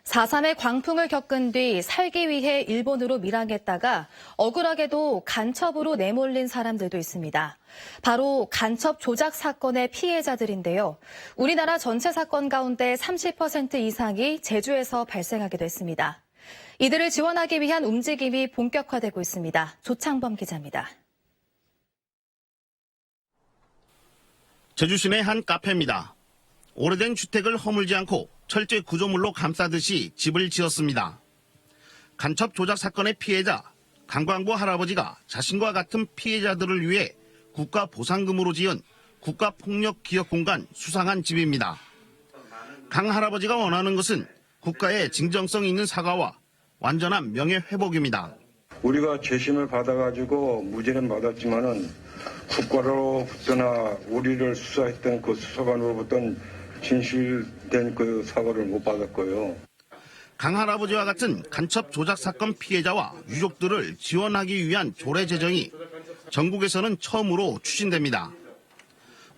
4.3의 광풍을 겪은 뒤 살기 위해 일본으로 밀항했다가 억울하게도 간첩으로 내몰린 사람들도 있습니다. 바로 간첩 조작 사건의 피해자들인데요. 우리나라 전체 사건 가운데 30% 이상이 제주에서 발생하게 됐습니다. 이들을 지원하기 위한 움직임이 본격화되고 있습니다. 조창범 기자입니다. 제주 시내 한 카페입니다. 오래된 주택을 허물지 않고 철제 구조물로 감싸듯이 집을 지었습니다. 간첩 조작 사건의 피해자 강광보 할아버지가 자신과 같은 피해자들을 위해 국가 보상금으로 지은 국가폭력기억공간 수상한 집입니다. 강 할아버지가 원하는 것은 국가의 진정성 있는 사과와 완전한 명예회복입니다. 우리가 재심을 받아가지고 무죄는 받았지만은 국가로부터나 우리를 수사했던 그 수사관으로부터는 진실된 그 사과를 못 받았고요. 강 할아버지와 같은 간첩 조작 사건 피해자와 유족들을 지원하기 위한 조례 제정이 전국에서는 처음으로 추진됩니다.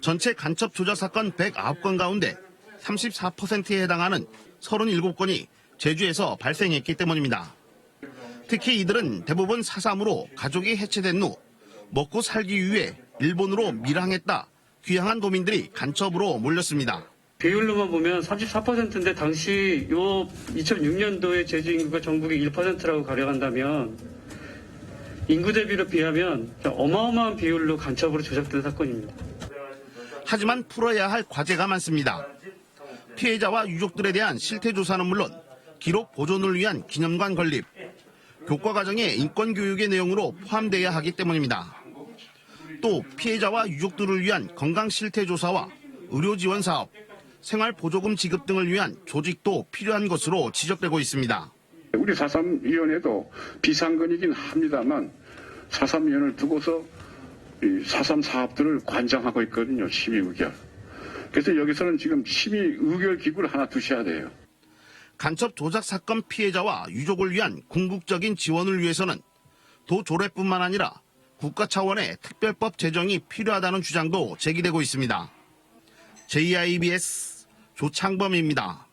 전체 간첩 조작 사건 109건 가운데 34%에 해당하는 37건이 제주에서 발생했기 때문입니다. 특히 이들은 대부분 4.3으로 가족이 해체된 후 먹고 살기 위해 일본으로 밀항했다 귀향한 도민들이 간첩으로 몰렸습니다. 비율로만 보면 34%인데 당시 요 2006년도에 제주 인구가 전국의 1%라고 가려간다면 인구 대비로 비하면 어마어마한 비율로 간첩으로 조작된 사건입니다. 하지만 풀어야 할 과제가 많습니다. 피해자와 유족들에 대한 실태조사는 물론 기록 보존을 위한 기념관 건립, 교과 과정의 인권교육의 내용으로 포함돼야 하기 때문입니다. 또 피해자와 유족들을 위한 건강실태조사와 의료지원 사업, 생활보조금 지급 등을 위한 조직도 필요한 것으로 지적되고 있습니다. 우리 4.3위원회도 비상근이긴 합니다만 4.3위원회를 두고서 4.3 사업들을 관장하고 있거든요. 심의의결. 그래서 여기서는 지금 심의의결 기구를 하나 두셔야 돼요. 간첩 조작 사건 피해자와 유족을 위한 궁극적인 지원을 위해서는 도조례뿐만 아니라 국가 차원의 특별법 제정이 필요하다는 주장도 제기되고 있습니다. JIBS 조창범입니다.